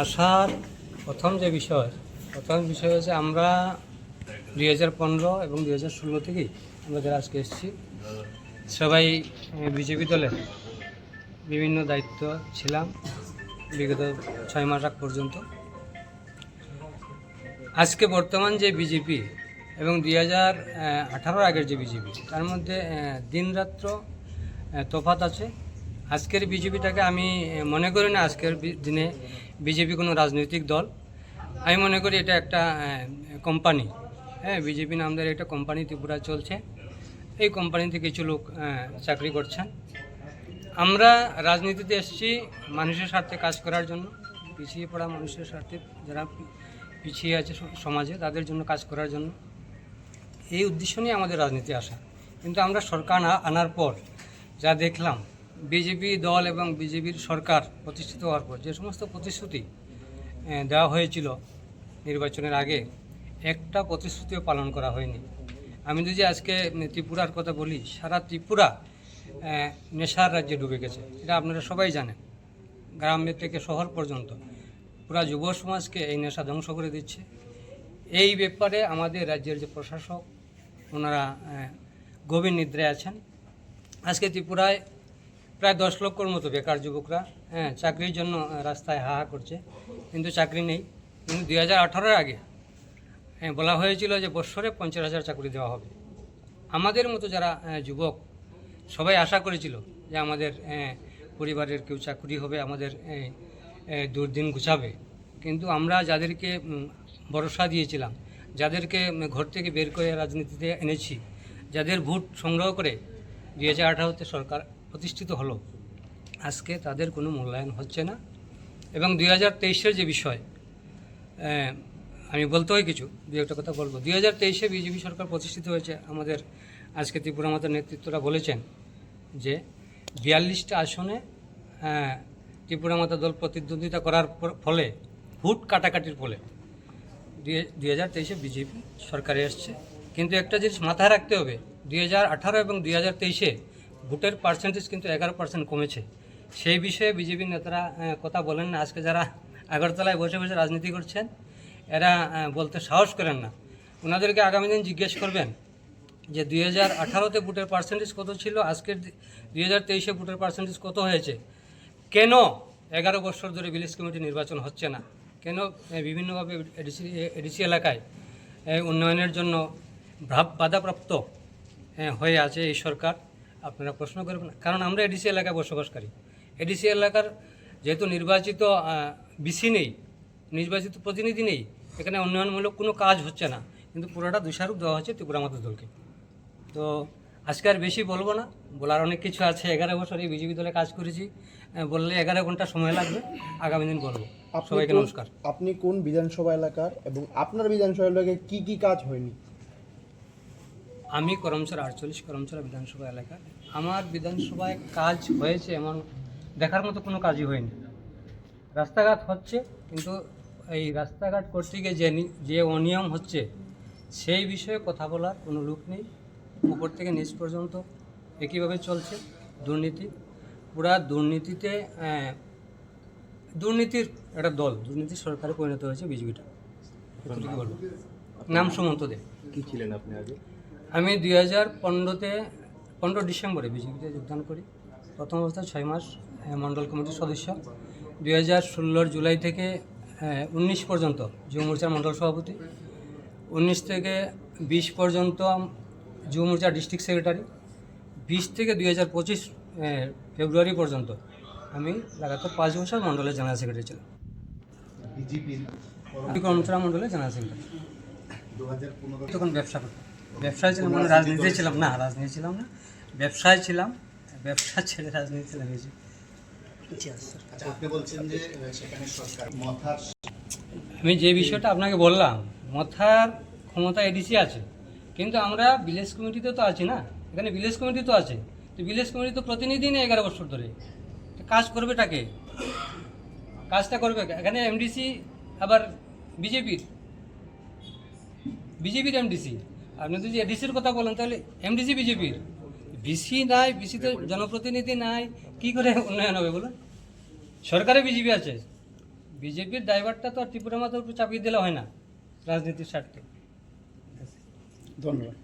আসার প্রথম বিষয় হচ্ছে আমরা 2015 এবং 2016 থেকেই আমরা যারা আজকে এসেছি সবাই বিজেপি দলের বিভিন্ন দায়িত্ব ছিলাম বিগত 6 মাস আগ পর্যন্ত। আজকে বর্তমান যে বিজেপি এবং 2018 আগের যে বিজেপি তার মধ্যে দিনরাত্র তফাৎ আছে। আজকের বিজেপিটাকে আমি মনে করি না আজকের দিনে বিজেপি কোনো রাজনৈতিক দল। আমি মনে করি এটা একটা কোম্পানি। বিজেপি নামদার একটা কোম্পানি ত্রিপুরা চলছে। এই কোম্পানিতে কিছু লোক চাকরি করছেন। আমরা রাজনীতিতে এসেছি মানুষের স্বার্থে কাজ করার জন্য, পিছিয়ে পড়া মানুষের স্বার্থে, যারা পিছিয়ে আছে সমাজে তাদের জন্য কাজ করার জন্য। এই উদ্দেশ্য নিয়ে আমাদের রাজনীতি আসা। কিন্তু আমরা সরকার আনার পর যা দেখলাম, বিজেপি দল এবং বিজেপির সরকার প্রতিষ্ঠিত হওয়ার পর যে সমস্ত প্রতিশ্রুতি দেওয়া হয়েছিল নির্বাচনের আগে, একটা প্রতিশ্রুতিও পালন করা হয়নি। আমি যদি আজকে ত্রিপুরার কথা বলি, সারা ত্রিপুরা নেশার রাজ্যে ডুবে গেছে। এটা আপনারা সবাই জানেন। গ্রামে থেকে শহর পর্যন্ত পুরা যুব সমাজকে এই নেশা ধ্বংস করে দিচ্ছে। এই ব্যাপারে আমাদের রাজ্যের যে প্রশাসক, ওনারা গভীর নিদ্রায় আছেন। আজকে ত্রিপুরায় প্রায় 10 লক্ষর মতো বেকার যুবকরা চাকরির জন্য রাস্তায় হা করছে, কিন্তু চাকরি নেই। কিন্তু 2018 আগে বলা হয়েছিল যে বৎসরে 50,000 চাকরি দেওয়া হবে। আমাদের মতো যারা যুবক সবাই আশা করেছিল যে আমাদের পরিবারের কেউ চাকরি হবে, আমাদের দুর্দিন ঘুচাবে। কিন্তু আমরা যাদেরকে ভরসা দিয়েছিলাম, যাদেরকে ঘর থেকে বের করে রাজনীতিতে এনেছি, যাদের ভোট সংগ্রহ করে 2018-তে সরকার প্রতিষ্ঠিত হলো, আজকে তাদের কোনো মূল্যায়ন হচ্ছে না। এবং 2023-এর যে বিষয়, আমি বলতে হয় কিছু, একটা কথা বলবো। 2023-এ বিজেপি সরকার প্রতিষ্ঠিত হয়েছে। আমাদের আজকে ত্রিপুরা মাতার নেতৃত্বরা বলেছেন যে 42টা আসনে ত্রিপুরা মাতা দল প্রতিদ্বন্দ্বিতা করার ফলে, ভোট কাটাকাটির ফলে 2023-এ বিজেপি সরকারে এসছে। কিন্তু একটা জিনিস মাথায় রাখতে হবে, 2018 এবং 2023-এ ভোটের পার্সেন্টেজ কিন্তু 11% কমেছে। সেই বিষয়ে বিজেপির নেতারা কথা বলেন না। আজকে যারা আগরতলায় বসে বসে রাজনীতি করছেন, এরা বলতে সাহস করেন না। ওনাদেরকে আগামী দিন জিজ্ঞেস করবেন যে 2018-তে ভোটের পার্সেন্টেজ কত ছিল, আজকের 2023-এ ভোটের পার্সেন্টেজ কত হয়েছে, কেন 11 বছর ধরে ভিলেজ কমিটি নির্বাচন হচ্ছে না, কেন বিভিন্নভাবে এডিসি এলাকায় উন্নয়নের জন্য বাধাপ্রাপ্ত হয়ে আছে এই সরকার। আপনারা প্রশ্ন করবেন, কারণ আমরা এডিসি এলাকায় বসবাসকারী। এডিসি এলাকার যেহেতু নির্বাচিত বিসি নেই, নির্বাচিত প্রতিনিধি নেই, এখানে উন্নয়নমূলক কোনো কাজ হচ্ছে না, কিন্তু পুরোটা দোষারোপ দেওয়া হচ্ছে ত্রিপুরা মাতা দলকে। তো আজকে আর বেশি বলবো না, বলার অনেক কিছু আছে। 11 বছর এই বিজেপি দলে কাজ করেছি, বললে 11 ঘন্টা সময় লাগবে, আগামী দিন বলবো। সবাইকে নমস্কার। আপনি কোন বিধানসভা এলাকার এবং আপনার বিধানসভা এলাকায় কি কি কাজ হয়নি? আমি করমচর 48 করমচর বিধানসভা এলাকা। আমার বিধানসভায় কাজ হয়েছে এমন দেখার মতো কোনো কাজই হয়নি। রাস্তাঘাট হচ্ছে, কিন্তু এই রাস্তাঘাট করতে গিয়ে যে অনিয়ম হচ্ছে সেই বিষয়ে কথা বলার কোনো লোক নেই। উপর থেকে নিচ পর্যন্ত একইভাবে চলছে দুর্নীতি। পুরা দুর্নীতিতে দুর্নীতির একটা দল, দুর্নীতির সরকারে পরিণত হয়েছে বিজেপিটা। কি বলবো? নাম সুমন্ত দে। কি ছিলেন আপনি আগে? আমি 15 ডিসেম্বরে বিজেপিতে যোগদান করি। প্রথম অবস্থায় 6 মাস মণ্ডল কমিটির সদস্য। 2016 জুলাই থেকে 19 পর্যন্ত যুব মোর্চার মণ্ডল সভাপতি। 19 থেকে 20 পর্যন্ত যুব মোর্চার ডিস্ট্রিক্ট সেক্রেটারি। 20 থেকে 2025 ফেব্রুয়ারি পর্যন্ত আমি লাগাতার 5 বছর মণ্ডলের জেনারেল সেক্রেটারি ছিলাম। কর্মচারী মণ্ডলের জেনারেল সেক্রেটারি। 2015 তখন ব্যবসা করতাম। ব্যবসায় ছিলাম, কোনো রাজনীতি ছিলাম না। রাজনীতি ছিলাম না, ব্যবসায় ছিলাম। ব্যবসা ছেড়ে রাজনীতি ছিলাম। আমি যে বিষয়টা আপনাকে বললাম, মথার ক্ষমতা এডিসি আছে, কিন্তু আমরা ভিলেজ কমিটিতে তো আছি না। এখানে ভিলেজ কমিটি তো আছে, তো ভিলেজ কমিটি তো প্রতিনিধি নেই 11 বছর ধরে। কাজ করবেটাকে, কাজটা করবে এখানে এমডিসি আবার বিজেপির এমডিসি। আপনি যদি এডিসির কথা বলেন তাহলে এমডিসি বিজেপির, বিসি নাই, বিসিতে জনপ্রতিনিধি নাই, কি করে উন্নয়ন হবে বলুন? সরকারে বিজেপি আছে, বিজেপির ড্রাইভারটা তো আর ত্রিপুরা মাতার উপর চাপিয়ে দিলে হয় না রাজনীতির স্বার্থে। ধন্যবাদ।